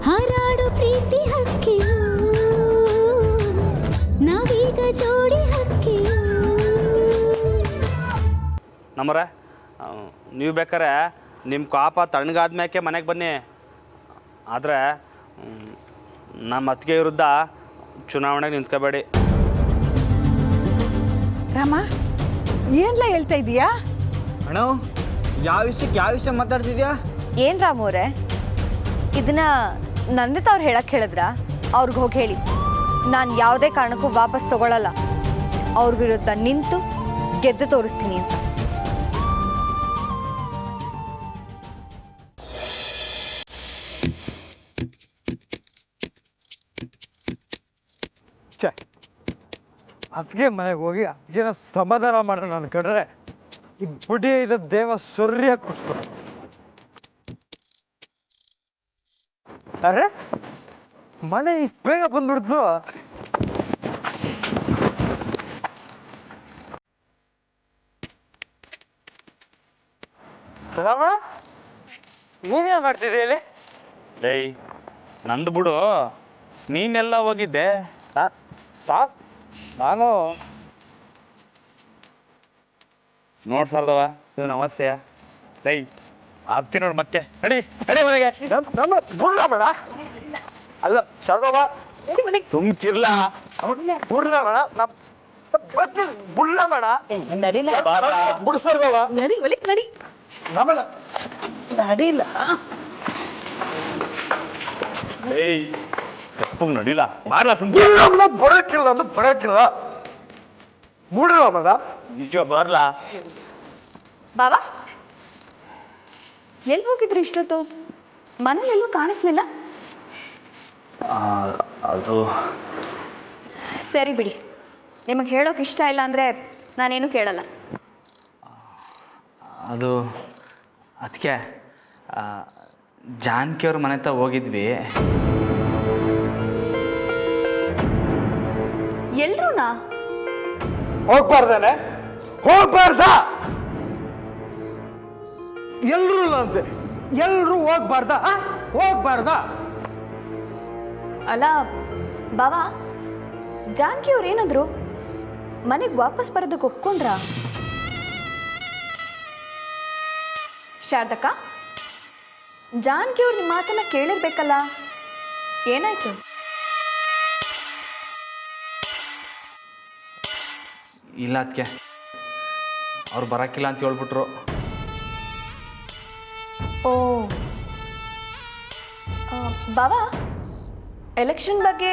ಹಾರಾಡು ಪ್ರೀತಿ ಹಕ್ಕಿಯು ನಾವೀಗ ಜೋಡಿ ಹಕ್ಕಿಯು. ನಮ್ಮರ ನೀವು ಬೇಕಾರೆ ನಿಮ್ಮ ಕಾಪ ತಣ್ಣಗಾದ್ಮ್ಯಾಕೆ ಮನೆಗೆ ಬನ್ನಿ. ಆದರೆ ನಮ್ಮ ಅತ್ತಿಗೆ ವಿರುದ್ಧ ಚುನಾವಣೆಗೆ ನಿಂತ್ಕೋಬೇಡಿ. ರಾಮ ಏನ್ಲ ಹೇಳ್ತಾ ಇದೀಯಾ? ಅಣ್ಣ ಯಾವ ವಿಷಯ ಮಾತಾಡ್ತಿದ್ಯಾ? ಏನು ರಾಮೋರೆ, ಇದನ್ನ ನಂದಿತ ಅವ್ರು ಹೇಳಕ್ಕೆ ಹೇಳಿದ್ರ? ಅವ್ರಿಗೆ ಹೋಗಿ ಹೇಳಿ ನಾನು ಯಾವುದೇ ಕಾರಣಕ್ಕೂ ವಾಪಸ್ ತಗೊಳ್ಳಲ್ಲ, ಅವ್ರ ವಿರುದ್ಧ ನಿಂತು ಗೆದ್ದು ತೋರಿಸ್ತೀನಿ ಅಂತ. ಅದಕ್ಕೆ ಮನೆಗೆ ಹೋಗಿ ಅದಕ್ಕೆ ಸಮಾಧಾನ ಮಾಡೋಣ ಅನ್ಕೊಂಡ್ರೆ ಈ ಬುಡಿ ಇದ್ದ ದೇವ ಸೊರ್ರಿಯಾಗಿ ಕುಸ್ಕೊ. ಅರೆ ಮನೆ ಇಷ್ಟು ಬೇಗ ಬಂದ್ಬಿಡ್ತು. ರಾಮ ನೀನೇನು ಮಾಡ್ತಿದ್ದೀಯ ಇಲ್ಲಿ? ಏಯ್ ನಂದು ಬಿಡು, ನೀನೆಲ್ಲ ಹೋಗಿದ್ದೆ? ನಾನು ನೋಡ್ಸಾರ್ದವ ಇದು ನಮಸ್ತೆಯ. ಲೈ ಆಗ್ತೀನಿ ನೋಡಿ ಮತ್ತೆ. ನಡಿ ನಡಿ ಮನೆಗೆ. ನಮ್ಮ ಬುಳ್ಳ ಬೇಡ ಅಲ್ಲ ಸರ್ದವ ತುಂಬಿರ್ಲ ಬುಳ್ಳ ಬೇಡ ಬುಳ್ಳ ಬೇಡ ಬುಡ್ಸರ್ದವ ನಡಿ ಒಲಿಕ್ ನಡಿ. ನಮ್ಮಲ್ಲ ನಡಿಲ್ಲ. ಏಯ್ ಸಪ್ಪಂಗ್ ನಡಿಲ್ಲ ಮಾರ್ಲ ಬರೋಕ್ಕಿಲ್ಲ ಅಂದ್ರೆ ಬರೋಕ್ಕಿಲ್ಲ ಮೂಡ್ರ ಮದ ನಿಜ ಬರ್ಲ. ಬಾಬಾ ಎಲ್ಲಿ ಹೋಗಿದ್ರಿ ಇಷ್ಟೊತ್ತು? ಮನೇಲೆಲ್ಲೂ ಕಾಣಿಸ್ಲಿಲ್ಲ. ಅದು ಸರಿ ಬಿಡಿ, ನಿಮಗೆ ಹೇಳೋಕೆ ಇಷ್ಟ ಇಲ್ಲ ಅಂದರೆ ನಾನೇನು ಕೇಳಲ್ಲ. ಅದು ಅದಕ್ಕೆ ಜಾನಕಿ ಅವ್ರ ಮನೆ ಹತ್ರ ಹೋಗಿದ್ವಿ. ಎಲ್ರೂನಾ? ಹೋಗ್ಬಾರ್ದಾನೆ ಹೋಗ್ಬಾರ್ದ ಎಲ್ರು ಅಂತೆ ಎಲ್ರು ಹೋಗ್ಬಾರ್ದ ಹೋಗ್ಬಾರ್ದ. ಅಲ್ಲ ಬಾಬಾ, ಜಾನಕಿ ಅವ್ರು ಏನಂದ್ರು? ಮನೆಗೆ ವಾಪಸ್ ಬರೋದಕ್ಕೆ ಒಪ್ಕೊಂಡ್ರ? ಶಾರದಕ್ಕ, ಜಾನಕಿ ಅವ್ರ ನಿಮ್ಮ ಮಾತನ್ನ ಕೇಳಿರ್ಬೇಕಲ್ಲ, ಏನಾಯ್ತು? ಇಲ್ಲ ಅದಕ್ಕೆ ಅವ್ರು ಬರೋಕ್ಕಿಲ್ಲ ಅಂತ ಹೇಳ್ಬಿಟ್ರು. ಓ ಬಾಬಾ, ಎಲೆಕ್ಷನ್ ಬಗ್ಗೆ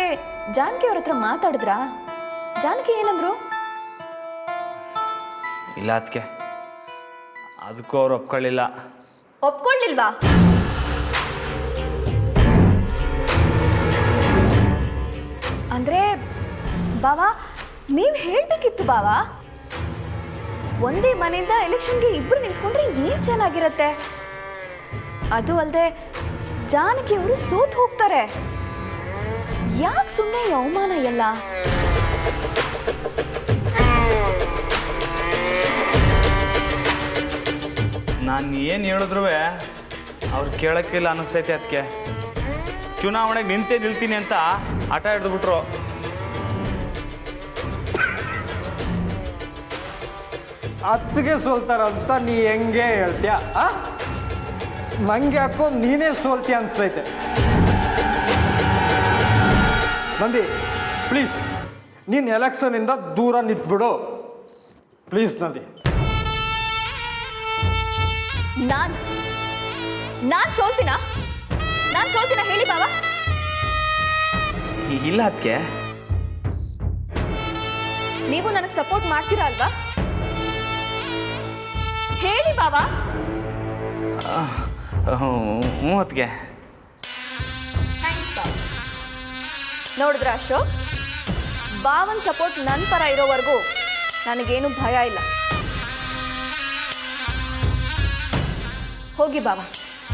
ಜಾನಕಿ ಅವ್ರ ಹತ್ರ ಮಾತಾಡಿದ್ರಾ? ಜಾನಕಿ ಏನಂದ್ರು? ಇಲ್ಲ ಅದಕ್ಕೆ ಅದಕ್ಕೂ ಅವ್ರು ಒಪ್ಕೊಳ್ಳಿಲ್ಲ. ಒಪ್ಕೊಳ್ಳಿಲ್ವಾ? ಅಂದ್ರೆ ಬಾಬಾ ನೀವು ಹೇಳಬೇಕಿತ್ತು ಬಾಬಾ, ಒಂದೇ ಮನೆಯಿಂದ ಎಲೆಕ್ಷನ್ಗೆ ಇಬ್ಬರು ನಿಂತ್ಕೊಂಡ್ರೆ ಏನು ಚೆನ್ನಾಗಿರತ್ತೆ. ಅದು ಅಲ್ಲದೆ ಜಾನಕಿ ಅವರು ಸೋತು ಹೋಗ್ತಾರೆ. ಯಾಕೆ ಸುಮ್ಮನೆ ಈ ಅವಮಾನ ಎಲ್ಲ? ನಾನು ಏನು ಹೇಳಿದ್ರು ಅವ್ರು ಕೇಳೋಕ್ಕಿಲ್ಲ ಅನ್ನಿಸ್ತೈತೆ. ಅದಕ್ಕೆ ಚುನಾವಣೆಗೆ ನಿಲ್ತೀನಿ ಅಂತ ಆಟ ಹಿಡಿದ್ಬಿಟ್ರು. ಅತ್ತಿಗೆ ಸೋಲ್ತಾರಂತ ನೀ ಹೆಂಗೆ ಹೇಳ್ತೀಯ? ನಂಗೆ ಯಾಕೋ ನೀನೇ ಸೋಲ್ತೀಯ ಅನ್ಸ್ತೈತೆ. ನಂದಿ ಪ್ಲೀಸ್ ನೀನು ಎಲೆಕ್ಷನಿಂದ ದೂರ ನಿಂತ್ಬಿಡು ಪ್ಲೀಸ್ ನಂದಿ. ನಾನು ಸೋಲ್ತೀನಾ ಹೇಳಿ ಬಾಬಾ. ಇಲ್ಲ ಅದಕ್ಕೆ ನೀವು ನನಗೆ ಸಪೋರ್ಟ್ ಮಾಡ್ತೀರಾ ಅಲ್ವಾ? ಹೇಳಿ ಬಾಬಾ. ಹ್ಞೂ ಅದಕ್ಕೆ ಥ್ಯಾಂಕ್ಸ್ ಬಾಬಾ. ನೋಡಿದ್ರ ಅಶೋಕ್, ಬಾವನ್ ಸಪೋರ್ಟ್ ನನ್ನ ಪರ ಇರೋವರೆಗೂ ನನಗೇನು ಭಯ ಇಲ್ಲ. ಹೋಗಿ ಬಾಬಾ,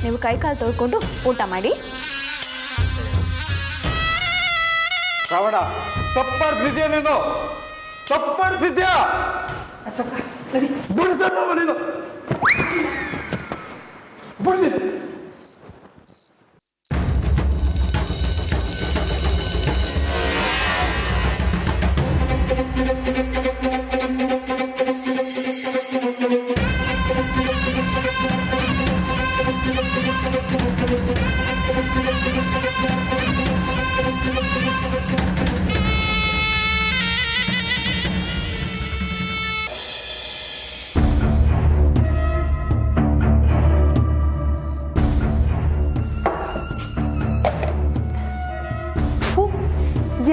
ನೀವು ಕೈಕಾಲು ತೊಳ್ಕೊಂಡು ಊಟ ಮಾಡಿ. ರಾವಣ ತಪ್ಪಾಡ್ತಿದ್ಯಾ ನೀನು, ತಪ್ಪಾಡ್ತಿದ್ಯಾ. ಬಿಡಿಸಲ್ಲ ನೀನು, ಬಿಡ್ಲಿ.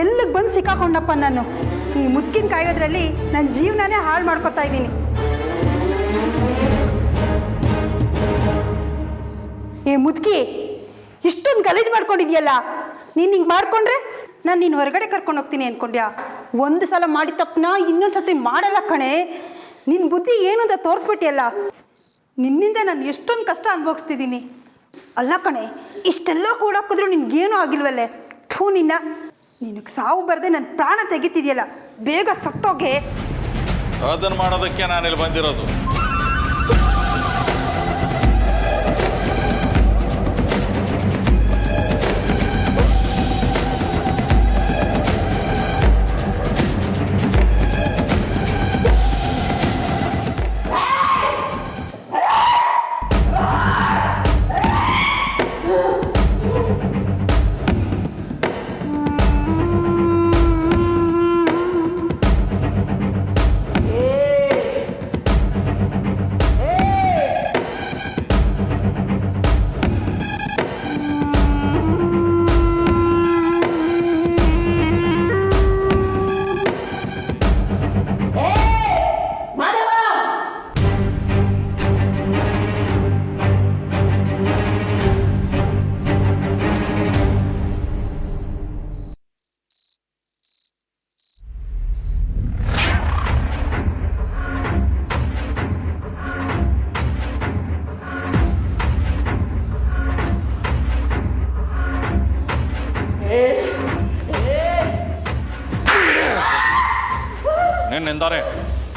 ಎಲ್ಲಿಗೆ ಬಂದು ಸಿಕ್ಕಾಕೊಂಡಪ್ಪ ನಾನು. ಈ ಮುದ್ಕಿನ ಕಾಯೋದ್ರಲ್ಲಿ ನನ್ನ ಜೀವನನೇ ಹಾಳು ಮಾಡ್ಕೊತಾ ಇದ್ದೀನಿ. ಏ ಮುದ್ಕಿ, ಇಷ್ಟೊಂದು ಗಲೀಜು ಮಾಡ್ಕೊಂಡಿದ್ಯಲ್ಲ. ನೀನು ಹಿಂಗೆ ಮಾಡ್ಕೊಂಡ್ರೆ ನಾನು ನೀನು ಹೊರಗಡೆ ಕರ್ಕೊಂಡು ಹೋಗ್ತೀನಿ ಅಂದ್ಕೊಂಡ್ಯಾ? ಒಂದು ಸಲ ಮಾಡಿದ ತಪ್ಪನ ಇನ್ನೊಂದು ಸತಿ ಮಾಡಲ್ಲ ಕಣೆ. ನಿನ್ನ ಬುದ್ಧಿ ಏನು ಅಂತ ತೋರಿಸ್ಬಿಟ್ಟಿಯಲ್ಲ. ನಿನ್ನಿಂದ ನಾನು ಎಷ್ಟೊಂದು ಕಷ್ಟ ಅನುಭವಿಸ್ತಿದ್ದೀನಿ. ಅಲ್ಲ ಕಣೆ, ಇಷ್ಟೆಲ್ಲ ಕೂಡಾಕಿದ್ರು ನಿನ್ಗೇನೂ ಆಗಿಲ್ವಲ್ಲೇ. ಥೂ ನಿನಗೆ ಸಾವು ಬರದೆ ನನ್ನ ಪ್ರಾಣ ತೆಗಿತಿದೆಯಲ್ಲ. ಬೇಗ ಸತ್ತೋಗೆ. ಅದನ್ನು ಮಾಡೋದಕ್ಕೆ ನಾನಿಲ್ಲಿ ಬಂದಿರೋದು.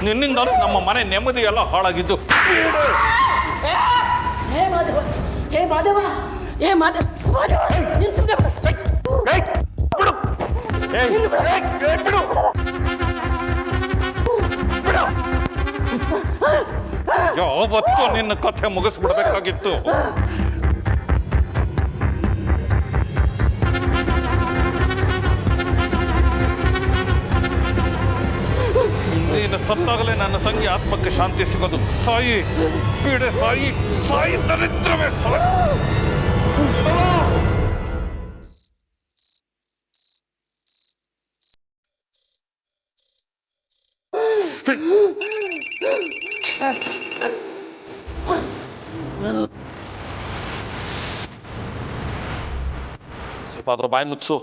ನಿನ್ನಿಂದಾನೆ ನಮ್ಮ ಮನೆ ನೆಮ್ಮದಿ ಎಲ್ಲ ಹಾಳಾಗಿದ್ದು. ಯಾವತ್ತೂ ನಿನ್ನ ಕಥೆ ಮುಗಿಸ್ಬಿಡ್ಬೇಕಾಗಿತ್ತು. ನೀನು ಸತ್ತಾಗಲೇ ನನ್ನ ತಂಗಿ ಆತ್ಮಕ್ಕೆ ಶಾಂತಿ ಸಿಗೋದು. ಸಾಯಿ ಪೀಡೆ, ಸಾಯಿ ಸಾಯಿ ದರಿದ್ರವೇ ಸಾಯಿ. ಸ್ವಲ್ಪ ಅದ್ರ ಬಾಯಿ ಮುಚ್ಚು.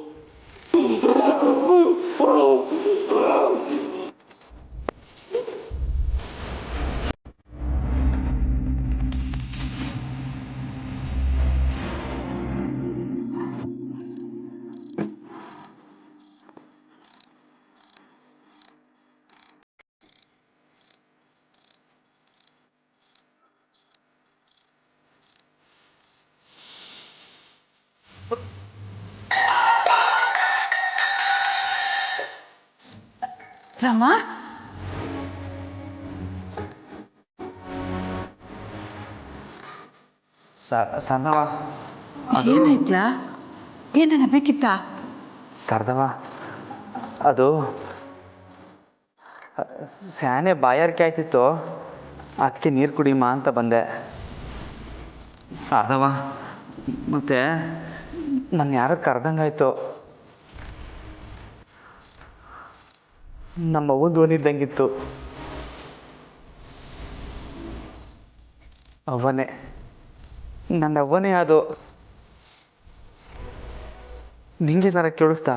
ರಾಮ, ಸರ್ದವ, ಏನಾಯ್ತಾ? ಏನನ್ನ ಬೇಕಿತ್ತ? ಸರ್ದವ, ಅದು ಸ್ಯಾನೆ ಬಾಯಾರಿಕೆ ಆಯ್ತಿತ್ತು, ಅದಕ್ಕೆ ನೀರು ಕುಡಿಯಮ್ಮ ಅಂತ ಬಂದೆ. ಸರ್ದವ, ಮತ್ತೆ ನನ್ನ ಯಾರೋ ಕರೆದಂಗಾಯ್ತು. ನಮ್ಮ ಅವ್ವ ಧ್ವನಿದ್ದಂಗಿತ್ತು. ಅವ್ವನೇ, ನನ್ನ ಅವ್ವನೇ ಅದು. ನಿಂಗೇನಾರ ಕೇಳಿಸ್ತಾ?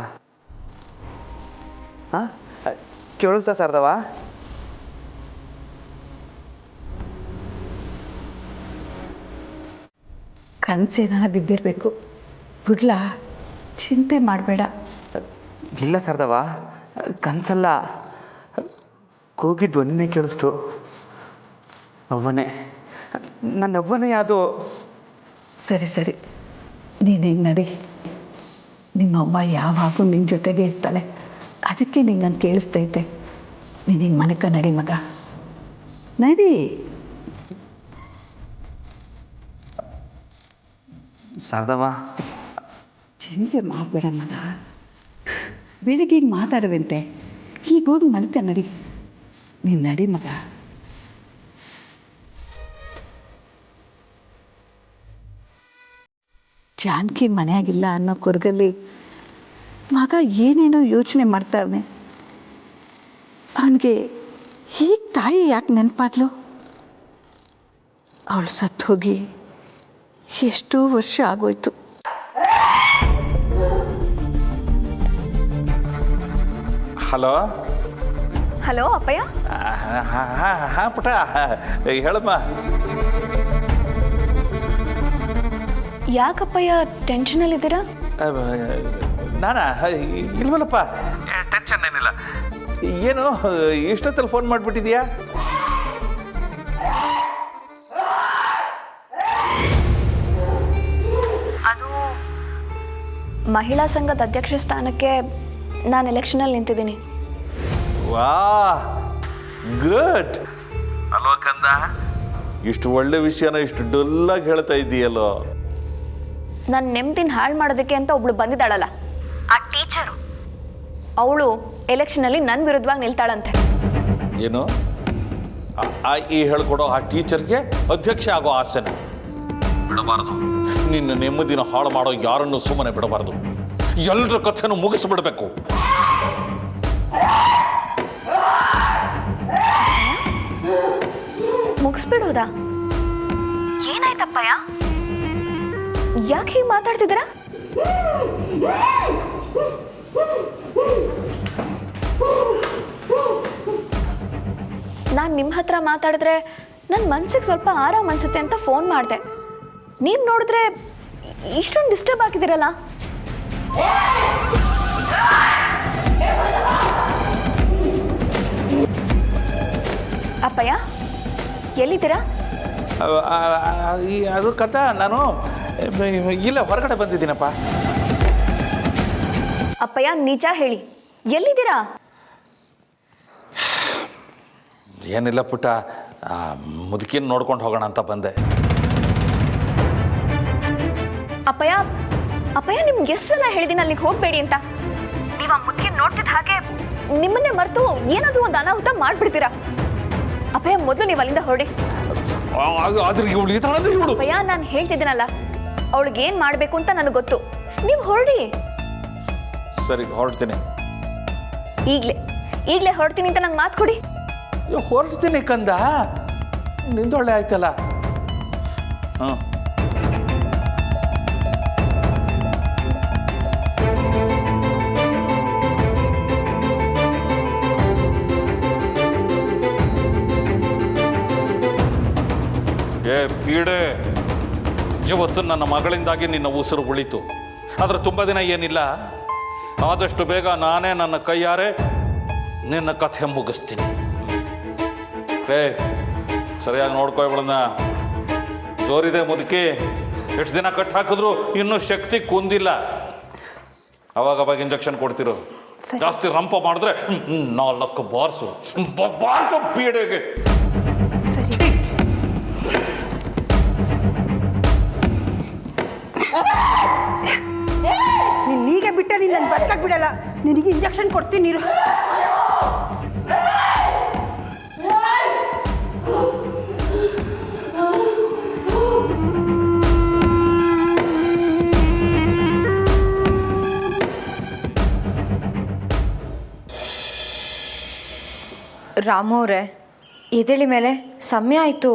ಹಾಂ, ಕೇಳಿಸ್ತಾ ಸರ್ದವ? ಕನಸೇನಾರ ಬಿದ್ದಿರಬೇಕು. ಬಿಡ್ಲಾ, ಚಿಂತೆ ಮಾಡಬೇಡ. ಇಲ್ಲ ಸರ್ದವ, ಕನಸಲ್ಲ, ಕೂಗಿ ಧ್ವನಿನೇ ಕೇಳಿಸ್ತು. ಅವ್ವನೇ, ನನ್ನ ಅವ್ವನೇ ಅದು. ಸರಿ ಸರಿ, ನೀನು ಹಿಂಗೆ ನಡಿ. ನಿಮ್ಮಮ್ಮ ಯಾವಾಗೂ ನಿನ್ನ ಜೊತೆಗೆ ಇರ್ತಾಳೆ, ಅದಕ್ಕೆ ನಿಂಗೆ ಕೇಳಿಸ್ತೈತೆ. ನೀನು ಹಿಂಗೆ ಮನೆಗೆ ನಡಿ ಮಗ, ನಡಿ. ಸರ್ದವ, ಚಿಂತೆ ಮಾಡಬೇಡ ಮಗ. ಬೆಳಿಗ್ಗೆ ಈಗ ಮಾತಾಡುವಂತೆ, ಈಗ ಹೋಗಿ ಮಲ್ಕ ನಡಿ. ನೀನು ನಡಿ ಮಗ. ಜಾನಕಿ ಮನೆಯಾಗಿಲ್ಲ ಅನ್ನೋ ಕೊರಗಲ್ಲಿ ಮಗ ಏನೇನೋ ಯೋಚನೆ ಮಾಡ್ತಾವನೆ. ಅವನಿಗೆ ಹೀಗೆ ತಾಯಿ ಯಾಕೆ ನೆನಪಾದ್ಲು? ಅವಳು ಸತ್ತು ಹೋಗಿ ಎಷ್ಟೋ ವರ್ಷ ಆಗೋಯ್ತು. ಹಲೋ. ಹಲೋ ಅಪ್ಪಯ್ಯ. ಹಾಂ ಪುಟ, ಹೇಳಮ್ಮ. ಯಾಕಪ್ಪಯ್ಯ ಟೆನ್ಷನಲ್ಲಿದ್ದೀರಾ? ನಾನಾ? ಇಲ್ವಲ್ಲಪ್ಪ, ಟೆನ್ಷನ್ ಏನಿಲ್ಲ. ಏನು ಇಷ್ಟೊತ್ತಲ್ಲಿ ಫೋನ್ ಮಾಡಿಬಿಟ್ಟಿದ್ಯಾ? ಅದು ಮಹಿಳಾ ಸಂಘದ ಅಧ್ಯಕ್ಷ ಸ್ಥಾನಕ್ಕೆ ನಾನು ಎಲೆಕ್ಷನಲ್ಲಿ ನಿಂತಿದ್ದೀನಿ. ವಾ, ಗುಡ್ ಅಲ್ವಾ ಕಂದ? ಇಷ್ಟು ಒಳ್ಳೆ ವಿಷಯನ ಇಷ್ಟು ಡೊಲ್ಲಾಗಿ ಹೇಳ್ತಾ ಇದ್ದೀಯಲ್ಲೋ. ನನ್ನ ನೆಮ್ಮದಿನ ಹಾಳು ಮಾಡೋದಕ್ಕೆ ಅಂತ ಒಬ್ಳು ಬಂದಿದ್ದಾಳಲ್ಲ, ಆ ಟೀಚರು, ಅವಳು ಎಲೆಕ್ಷನಲ್ಲಿ ನನ್ನ ವಿರುದ್ಧವಾಗಿ ನಿಲ್ತಾಳಂತೆ. ಏನು ಈ ಹೇಳ್ಕೊಡೋ ಆ ಟೀಚರ್ಗೆ ಅಧ್ಯಕ್ಷ ಆಗೋ ಆಸೆನ ಬಿಡಬಾರದು. ನಿನ್ನ ನೆಮ್ಮದಿನ ಹಾಳು ಮಾಡೋ ಯಾರನ್ನು ಸುಮ್ಮನೆ ಬಿಡಬಾರದು. ಎಲ್ಲರ ಕಥೆನೂ ಮುಗಿಸ್ಬಿಡ್ಬೇಕು. ಮುಗಿಸ್ಬಿಡೋದಾ? ಏನಾಯ್ತಪ್ಪಯ್ಯ? ಯಾಕೆ ಹೀಗೆ ಮಾತಾಡ್ತಿದ್ದೀರಾ? ನಾನು ನಿಮ್ಮ ಹತ್ರ ಮಾತಾಡಿದ್ರೆ ನನ್ನ ಮನ್ಸಿಗೆ ಸ್ವಲ್ಪ ಆರಾಮ್ ಅನ್ಸುತ್ತೆ ಅಂತ ಫೋನ್ ಮಾಡಿದೆ. ನೀವು ನೋಡಿದ್ರೆ ಇಷ್ಟೊಂದು ಡಿಸ್ಟರ್ಬ್ ಆಗಿದ್ದೀರಲ್ಲ. ಅಪ್ಪಯ್ಯ ಎಲ್ಲಿದ್ದೀರಾ? ಅದು ಕಥಾ, ನಾನು ಇಲ್ಲ ಹೊರಗಡೆ ಬಂದಿದ್ದೀನಪ್ಪ. ಅಪ್ಪಯ್ಯ ನಿಜ ಹೇಳಿ, ಎಲ್ಲಿದ್ದೀರಾ? ಏನಿಲ್ಲ ಪುಟ್ಟ, ಮುದುಕಿನ ನೋಡ್ಕೊಂಡು ಹೋಗೋಣ ಅಂತ ಬಂದೆ. ಅಪ್ಪಯ್ಯ ಅಪ್ಪಯ್ಯ ನಿಮ್ಗೆ ಎಷ್ಟು ಸಲ ಹೇಳಿದ್ದೀನಿ ಅಲ್ಲಿಗೆ ಹೋಗಬೇಡಿ ಅಂತ. ನೀವು ಆ ಮುದುಕಿನ ನೋಡ್ತಿದ್ದ ಹಾಗೆ ನಿಮ್ಮನ್ನೇ ಮರೆತು ಏನಾದರೂ ಒಂದು ಅನಾಹುತ ಮಾಡಿಬಿಡ್ತೀರಾ. ಅಪ್ಪಯ್ಯ ಮೊದಲು ನೀವು ಅಲ್ಲಿಂದ ಹೊರಡಿ. ಅಪ್ಪಯ್ಯ ನಾನು ಹೇಳ್ತಿದ್ದೀನಲ್ಲ, ಅವಳಿಗೆ ಏನು ಮಾಡಬೇಕು ಅಂತ ನನಗೆ ಗೊತ್ತು. ನೀವು ಹೊರಡಿ. ಸರಿ, ಹೊರಡ್ತೀನಿ. ಈಗಲೇ ಹೊರಡ್ತೀನಿ ಅಂತ ನಂಗೆ ಮಾತು ಕೊಡಿ. ಹೊರಡ್ತೀನಿ ಕಂದ, ನಿಂದೊಳ್ಳೆ ಆಯ್ತಲ್ಲ. ಹಾಂ, ಏ ಪೀಡೆ, ಇವತ್ತು ನನ್ನ ಮಗಳಿಂದಾಗಿ ನಿನ್ನ ಉಸಿರು ಉಳಿತು. ಆದರೆ ತುಂಬ ದಿನ ಏನಿಲ್ಲ, ಆದಷ್ಟು ಬೇಗ ನಾನೇ ನನ್ನ ಕೈಯಾರೆ ನಿನ್ನ ಕಥೆ ಮುಗಿಸ್ತೀನಿ. ಏ ಸರಿಯಾಗಿ ನೋಡ್ಕೋ ಇವಳನ್ನ. ಜೋರಿದೆ ಮುದುಕಿ, ಎಷ್ಟು ದಿನ ಕಟ್ ಹಾಕಿದ್ರು ಇನ್ನೂ ಶಕ್ತಿ ಕುಂದಿಲ್ಲ. ಅವಾಗ ಇಂಜೆಕ್ಷನ್ ಕೊಡ್ತಿರು. ಜಾಸ್ತಿ ರಂಪ ಮಾಡಿದ್ರೆ 4 ಬಾರ್ಸು ಪೀಡೆಗೆ. ನೀನೀಗ ಬಿಟ್ಟ ನೀನು ನನ್ನ ಬದುಕಕ್ಕೆ ಬಿಡಲ್ಲ. ನಿನಗೆ ಇಂಜೆಕ್ಷನ್ ಕೊಡ್ತೀನಿ ನೀರು. ರಾಮು ಅವರೇ, ಎದ್ದೇಳಿ ಮೇಲೆ ಸಮಯ ಆಯಿತು.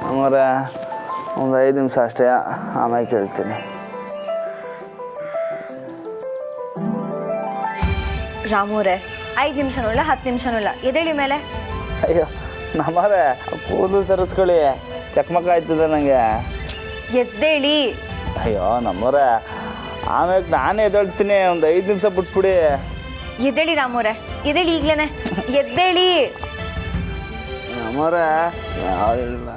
ಅಮ್ಮರೇ, ಒಂದು 5 ನಿಮಿಷ ಅಷ್ಟೇ, ಆಮೇಲೆ ಕೇಳ್ತೀನಿ. ರಾಮು ಅವರೇ, 5 ನಿಮಿಷನೂ ಇಲ್ಲ, 10 ನಿಮಿಷನೂ ಇಲ್ಲ, ಎದ್ದೇಳಿ ಮೇಲೆ. ಅಯ್ಯೋ ನಮ್ಮರೇ, ಕೂದಲು ಸರಿಸ್ಕೊಳ್ಳಿ, ಚಕ್ಮಕ ಆಯ್ತದೆ ನನಗೆ. ಎದ್ದೇಳಿ. ಅಯ್ಯೋ ನಮ್ಮರೇ, ಆಮೇಲೆ ನಾನೇ ಎದ್ದೇಳ್ತೀನಿ, ಒಂದು 5 ನಿಮಿಷ ಬಿಟ್ಬಿಡಿ. ಎದ್ದೇಳಿ ರಾಮು ಅವರೇ, ಎದ್ದೇಳಿ ಈಗಲೇ, ಎದ್ದೇಳಿ. ನಮ್ಮರೇ ಯಾವಿಲ್ಲ.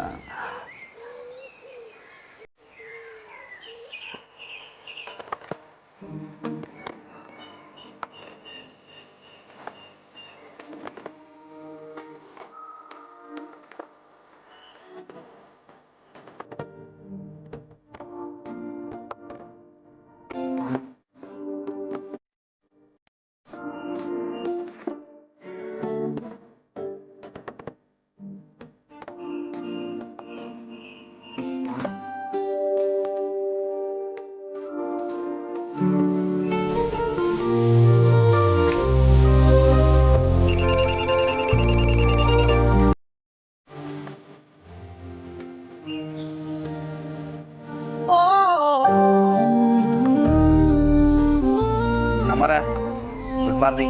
ಬರ್ರಿ.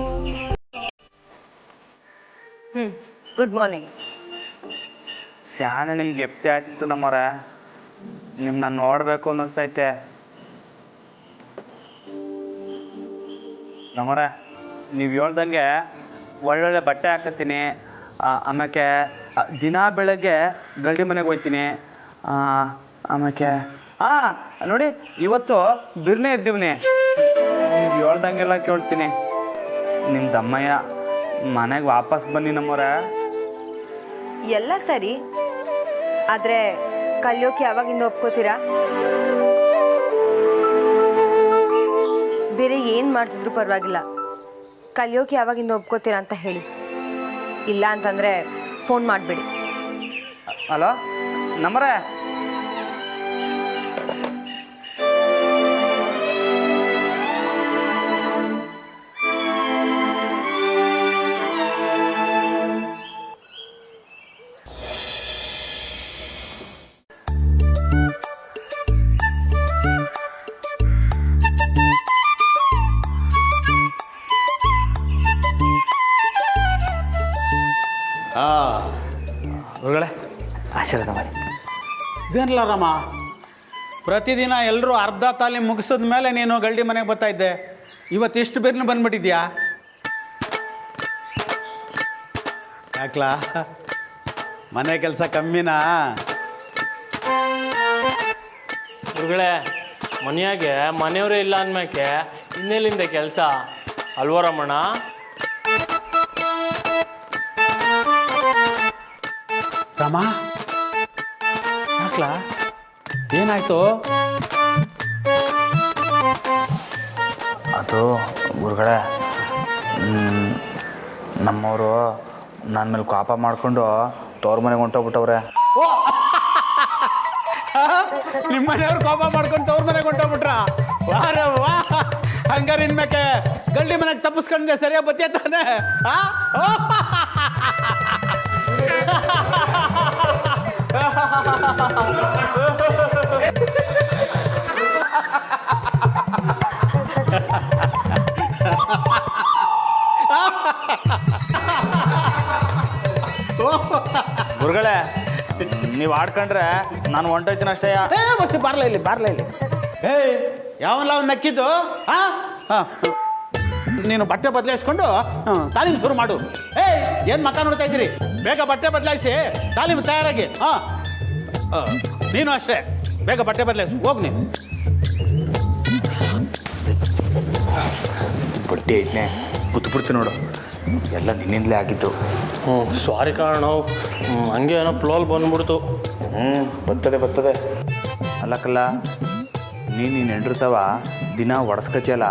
Good morning. ಶಾನೆ ನಿಮ್ಗೆ ಎಪ್ತಿ ಆಗ್ತಿತ್ತು ನಮ್ಮವ್ರ. ನಿಮ್ಮನ್ನ ನೋಡಬೇಕು ಅನ್ನಿಸ್ತೈತೆ ನಮ್ಮವ್ರ. ನೀವು ಹೇಳ್ದಂಗೆ ಒಳ್ಳೊಳ್ಳೆ ಬಟ್ಟೆ ಹಾಕತ್ತೀನಿ. ಆಮೇಲೆ ದಿನ ಬೆಳಗ್ಗೆ ಗಲ್ಡಿ ಮನೆಗೆ ಹೋಗ್ತೀನಿ. ಆಮೇಲೆ ನೋಡಿ ಇವತ್ತು ಬಿರ್ನೆ ಇದ್ದೀವಿ. ನೀವು ಹೇಳ್ದಂಗೆಲ್ಲ ಕೇಳ್ತೀನಿ. ನಿಮ್ಮ ತಮ್ಮಯ್ಯ ಮನೆಗೆ ವಾಪಸ್ ಬನ್ನಿ ನಮ್ಮವ್ರ. ಎಲ್ಲ ಸರಿ, ಆದರೆ ಕಲಿಯೋಕೆ ಯಾವಾಗಿಂದ ಒಪ್ಕೋತೀರಾ? ಬೇರೆ ಏನು ಮಾಡ್ತಿದ್ರು ಪರವಾಗಿಲ್ಲ, ಕಲಿಯೋಕೆ ಯಾವಾಗಿಂದ ಒಪ್ಕೋತೀರಾ ಅಂತ ಹೇಳಿ. ಇಲ್ಲ ಅಂತಂದರೆ ಫೋನ್ ಮಾಡಿಬಿಡಿ. ಹಲೋ ನಮ್ಮರೇ, ಗುರುಗಳೇ ಆಶೀರ್ವಾದ ಮಾಡಿ. ಇದೇನಲ್ಲ ರಾಮ, ಪ್ರತಿದಿನ ಎಲ್ಲರೂ ಅರ್ಧ ತಾಲೀಮ್ ಮುಗಿಸಿದ ಮೇಲೆ ನೀನು ಗಲ್ಡಿ ಮನೆಗೆ ಬರ್ತಾ ಇದ್ದೆ. ಇವತ್ತು ಇಷ್ಟು ಬೇರ್ನು ಬಂದ್ಬಿಟ್ಟಿದ್ಯಾ? ಯಾಕ್ಲಾ, ಮನೆ ಕೆಲಸ ಕಮ್ಮಿನಾ? ಗುರುಗಳೇ, ಮನೆಯಾಗೆ ಮನೆಯವರೇ ಇಲ್ಲ ಅಂದ್ಮ್ಯಾಕೆ ಇನ್ನೆಲ್ಲಿಂದ ಕೆಲಸ ಅಲ್ವ ರಮಣ? ರಾಮ, ಯಾಕ್ಲಾ, ಏನಾಯ್ತು? ಅದು ಗುರುಗಳೇ, ನಮ್ಮವರು ನನ್ನ ಮೇಲೆ ಕೋಪ ಮಾಡಿಕೊಂಡು ತವ್ರ ಮನೆಗೆ ಹೊಂಟೋಗ್ಬಿಟ್ಟವ್ರೆ. ನಿಮ್ಮ ಮನೆಯವ್ರು ಕೋಪ ಮಾಡ್ಕೊಂಡು ತವ್ರ ಮನೆಗೆ ಹೊಂಟೋಗ್ಬಿಟ್ರ? ವಾರ ವಾ, ಹಂಗಾರೆ ಇನ್ಮೇಕೆ ಗಲ್ಡಿ ಮನೆಗೆ ತಪ್ಪಿಸ್ಕೊಂಡೆ ಸರಿಯಾಗಿ ಬತ್ತಿಯ ತಾನೆ? ಗುರುಗಳೇ, ನೀವು ಆಡ್ಕೊಂಡ್ರೆ ನಾನು ಹೊಂಟೋಯ್ತೀನಿ ಅಷ್ಟೇ. ಮತ್ತೆ ಬಾರ್ಲ ಇಲ್ಲಿ, ಬಾರ್ಲ ಇಲ್ಲಿ. ಯಾವಲ್ಲ ಅವ್ನು ನಕ್ಕಿದ್ದು? ನೀನು ಬಟ್ಟೆ ಬದಲಾಯಿಸ್ಕೊಂಡು ತಾಲೀಮ್ ಶುರು ಮಾಡು. ಏನು ಮಕ್ಕ ನೋಡ್ತಾ ಇದ್ದೀರಿ? ಬೇಗ ಬಟ್ಟೆ ಬದಲಾಯಿಸಿ ತಾಲೀಮ್ ತಯಾರಾಗಿ. ನೀನು ಅಷ್ಟೇ, ಬೇಗ ಬಟ್ಟೆ ಬದಲಾಯಿಸಿ ಹೋಗಿ. ನೀನು ಬಟ್ಟೆ ಐತನೆ ಬಿಡ್ತೀನಿ ನೋಡು, ಎಲ್ಲ ನಿನ್ನಿಂದಲೇ ಆಗಿತ್ತು. ಸಾರಿ ಕಾರಣ, ಹಂಗೆ ಏನೋ ಫ್ಲೋಲ್ ಬಂದ್ಬಿಡ್ತು. ಬರ್ತದೆ. ಅಲ್ಲಕ್ಕಲ್ಲ, ನೀನು ಹೆಂಡಿರ್ತಾವ ದಿನ ಒಡಸ್ಕತಿಯಲ್ಲ,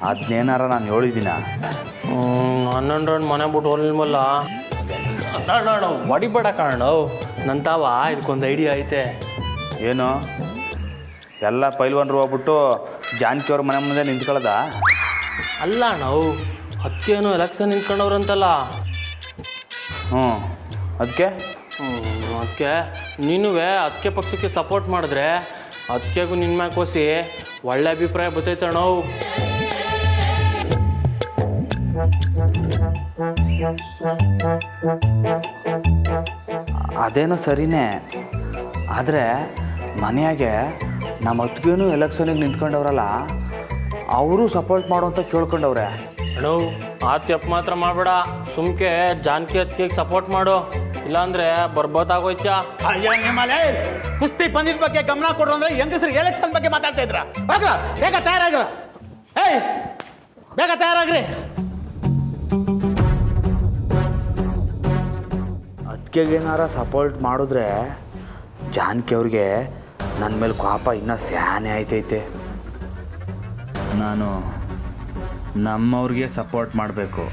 ಅದನ್ನೇನಾರ ನಾನು ಹೇಳಿದ್ದೀನ? ಹನ್ನೊಂದು ಮನೆ ಬಿಟ್ಟು ಹೋಲ್ಮಲ್ಲ ಹೊಡಿಬೇಡ ಕಾರಣ. ನನ್ನ ತಾವ ಇದಕ್ಕೊಂದು ಐಡಿಯಾ ಐತೆ. ಏನು? ಎಲ್ಲ ಪೈಲ್ವಾನ್ರು ಹೋಗ್ಬಿಟ್ಟು ಜಾನಕಿ ಅವ್ರ ಮನೆ ಮುಂದೆ ನಿಂತ್ಕೊಳ್ಳೋದ? ಅಲ್ಲ ನಾವು ಅದಕ್ಕೇನು ಎಲೆಕ್ಷನ್ ನಿಂತ್ಕೊಂಡವ್ರಂತಲ್ಲ. ಅದಕ್ಕೆ ಅದಕ್ಕೆ ನೀನುವೇ ಅದಕ್ಕೆ ಪಕ್ಷಕ್ಕೆ ಸಪೋರ್ಟ್ ಮಾಡಿದ್ರೆ ಅದಕ್ಕೆಗೂ ನಿನ್ನ ಮ್ಯಾಕೆ ಕೋಸಿ ಒಳ್ಳೆ ಅಭಿಪ್ರಾಯ ಬರ್ತೈತೆ ನಾವು. ಅದೇನೋ ಸರಿನೇ, ಆದರೆ ಮನೆಯಾಗೆ ನಮ್ಮ ಅತ್ತಿಗೇನು ಎಲೆಕ್ಷನಿಗೆ ನಿಂತ್ಕೊಂಡವ್ರಲ್ಲ, ಅವರು ಸಪೋರ್ಟ್ ಮಾಡು ಅಂತ ಕೇಳ್ಕೊಂಡವ್ರೆ. ಅಣ್ಣೋ, ಆ ತಪ್ಪು ಮಾತ್ರ ಮಾಡಬೇಡ. ಸುಮ್ಕೆ ಜಾನಕಿ ಅದಕ್ಕೆ ಸಪೋರ್ಟ್ ಮಾಡು, ಇಲ್ಲಾಂದ್ರೆ ಬರ್ಬೋದಾಗೋಯ್ತಾ? ಅಯ್ಯ ನಿಮ್ಮಲೆ ಕುಸ್ತಿ ಪಂದ್ಯದ ಬಗ್ಗೆ ಗಮನ ಕೊಡು ಅಂದ್ರೆ ಹೆಂಗಸರು ಎಲೆಕ್ಷನ್ ಬಗ್ಗೆ ಮಾತಾಡ್ತಾ ಇದ್ರ? ಬೇಗ ತಯಾರಾಗ್ರ. ಬೇಗ ತಯಾರಾಗ್ರಿ. ಅದಕ್ಕೆಗೇನಾರ ಸಪೋರ್ಟ್ ಮಾಡಿದ್ರೆ ಜಾನಕಿ ಅವ್ರಿಗೆ ನನ್ನ ಮೇಲೆ ಕೋಪ ಇನ್ನೂ ಸ್ಯಾನೆ ಆಯ್ತೈತೆ. ನಾನು ನಮ್ಮವ್ರಿಗೆ ಸಪೋರ್ಟ್ ಮಾಡಬೇಕು.